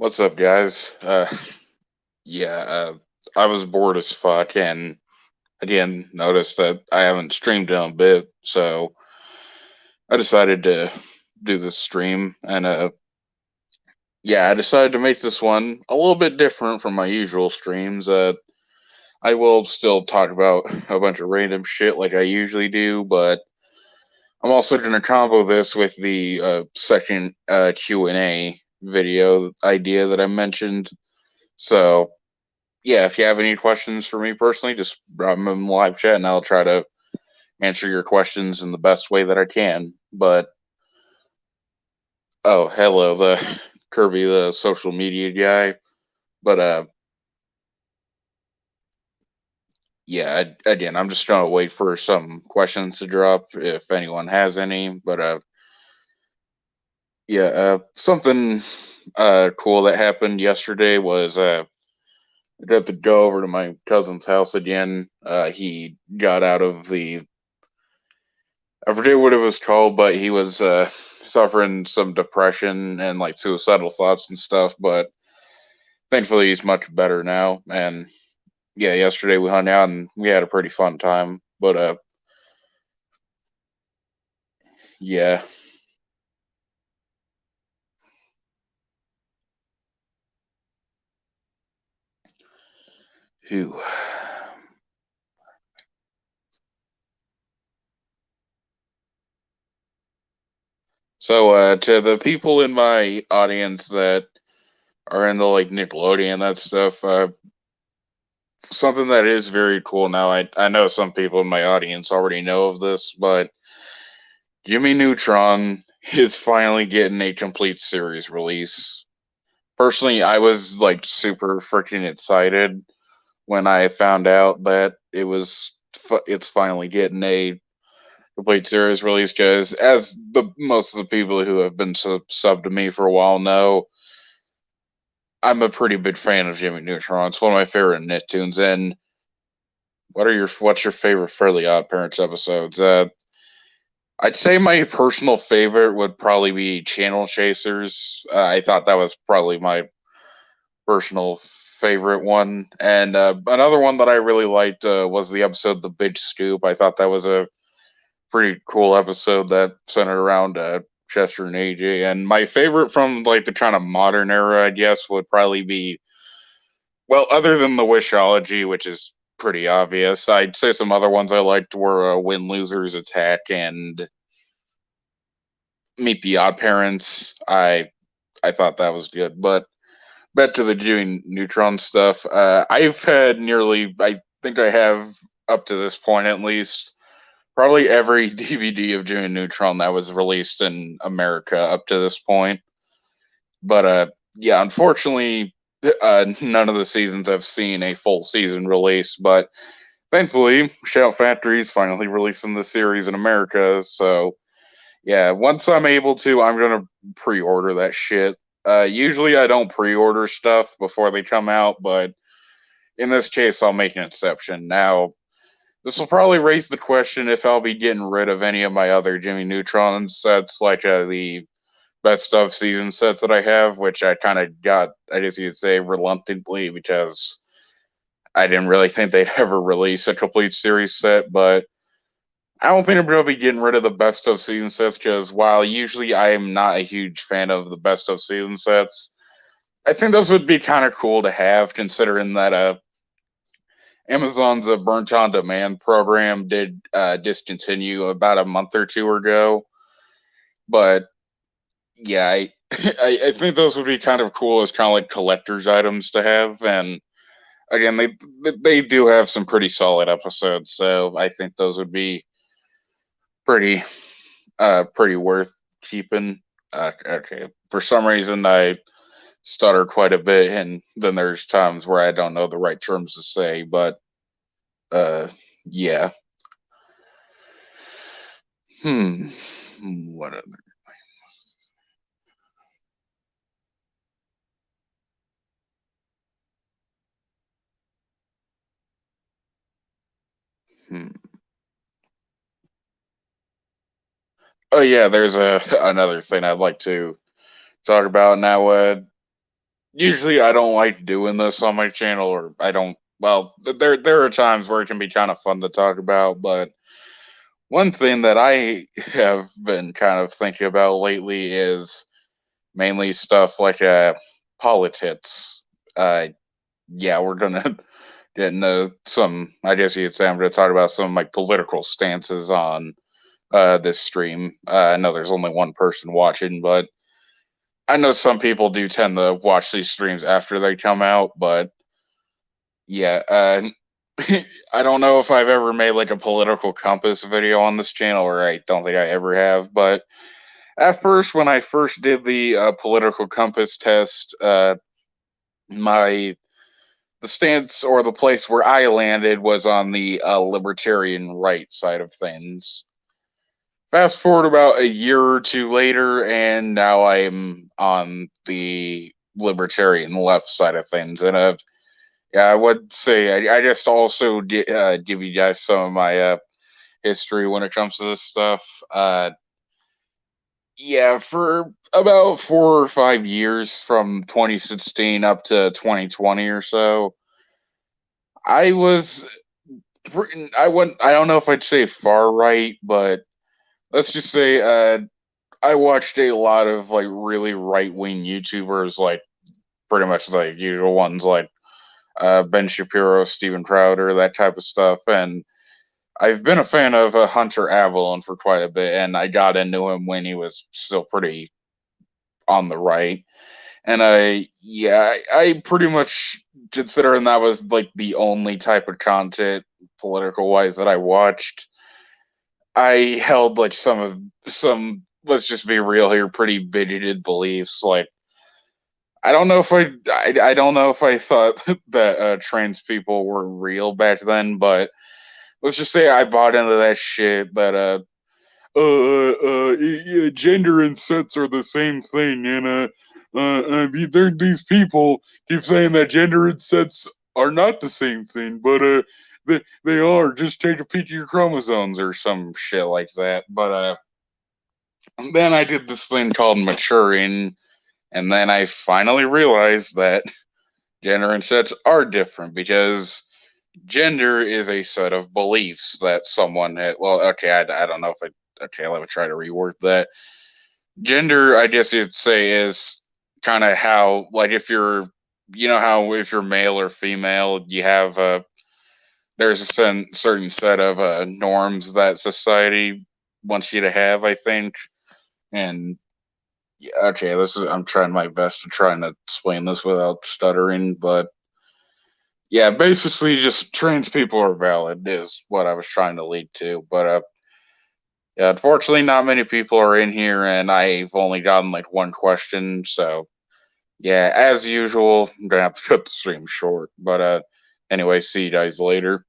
What's up, guys? Yeah, I was bored as fuck, and again noticed that I haven't streamed in a bit, so I decided to do this stream, and yeah, I decided to make this one a little bit different from my usual streams. I will still talk about a bunch of random shit like I usually do, but I'm also gonna combo this with the second Q&A video idea that I mentioned. So yeah, if you have any questions for me personally, just drop them in live chat and I'll try to answer your questions in the best way that I can. But oh, hello, the Kirby, the social media guy. But yeah, again, I'm just gonna wait for some questions to drop if anyone has any. But yeah, something cool that happened yesterday was I got to go over to my cousin's house again. He got out of the I forget what it was called, but he was suffering some depression and like suicidal thoughts and stuff. But thankfully, he's much better now. And yeah, yesterday we hung out and we had a pretty fun time. But yeah, Phew. So to the people in my audience that are into like Nickelodeon and that stuff, something that is very cool now. I know some people in my audience already know of this, but Jimmy Neutron is finally getting a complete series release. Personally, I was like super freaking excited when I found out that it's finally getting a complete series release because as the most of the people who have been sub to me for a while know, I'm a pretty big fan of Jimmy Neutron. It's one of my favorite Nicktoons. And what's your favorite Fairly Odd Parents episodes? I'd say my personal favorite would probably be Channel Chasers. I thought that was probably my personal favorite one. And another one that I really liked was the episode "The Big Scoop." I thought that was a pretty cool episode that centered around Chester and AJ. And my favorite from like the kind of modern era, I guess, would probably be well, other than the Wishology, which is pretty obvious. I'd say some other ones I liked were Win Losers Attack and Meet the Odd Parents. I thought that was good, but back to the Jimmy Neutron stuff. I've had I think I have up to this point at least, probably every DVD of Jimmy Neutron that was released in America up to this point. But yeah, unfortunately, none of the seasons have seen a full season release. But thankfully, Shout Factory's finally releasing the series in America. So yeah, once I'm able to, I'm gonna pre-order that shit. Usually I don't pre-order stuff before they come out, but in this case, I'll make an exception. Now, this will probably raise the question if I'll be getting rid of any of my other Jimmy Neutron sets, like the best of season sets that I have, which I kind of got, I guess you'd say, reluctantly because I didn't really think they'd ever release a complete series set, but I don't think I'm going to be getting rid of the best of season sets because while usually I am not a huge fan of the best of season sets, I think those would be kind of cool to have considering that Amazon's burnt on demand program did discontinue about a month or two ago. But yeah, I think those would be kind of cool as kind of like collector's items to have. And again, they do have some pretty solid episodes, so I think those would be pretty pretty worth keeping. Okay, for some reason I stutter quite a bit, and then there's times where I don't know the right terms to say. But uh, yeah. Hmm. What other? Hmm. Oh yeah, there's a another thing I'd like to talk about now. usually I don't like doing this on my channel, or I don't. Well, there are times where it can be kind of fun to talk about, but one thing that I have been kind of thinking about lately is mainly stuff like politics. Uh, yeah, we're gonna get into some. I guess you could say I'm gonna talk about some of my political stances on this stream. I know there's only one person watching, but I know some people do tend to watch these streams after they come out. But yeah, I don't know if I've ever made like a political compass video on this channel, or I don't think I ever have. But at first, when I first did the political compass test, my the stance or the place where I landed was on the libertarian right side of things. Fast forward about a year or two later, and now I'm on the libertarian left side of things. And yeah, I would say I just also give you guys some of my history when it comes to this stuff. Yeah, for about 4 or 5 years, from 2016 up to 2020 or so, I was I wouldn't. I don't know if I'd say far right, but let's just say I watched a lot of like really right wing YouTubers, like pretty much the usual ones, like Ben Shapiro, Steven Crowder, that type of stuff. And I've been a fan of Hunter Avalon for quite a bit, and I got into him when he was still pretty on the right. And yeah, I pretty much considering that was like the only type of content political wise that I watched. I held like some, let's just be real here, pretty bigoted beliefs. Like I don't know if I don't know if I thought that trans people were real back then, but let's just say I bought into that shit that yeah, gender and sex are the same thing, and these people keep saying that gender and sex are not the same thing, but they are. Just take a peek at your chromosomes or some shit like that. But then I did this thing called maturing, and then I finally realized that gender and sex are different because gender is a set of beliefs that someone had. Well, okay, I don't know if I. Okay, let me try to reword that. Gender, I guess you'd say, is kind of how, like, if you're, you know, how if you're male or female, you have there's a certain set of norms that society wants you to have, I think. And yeah, okay, this is I'm trying my best to try and explain this without stuttering, but yeah, basically just trans people are valid is what I was trying to lead to. But yeah, unfortunately not many people are in here, and I've only gotten like one question, so yeah, as usual, I'm gonna have to cut the stream short. But anyway, see you guys later.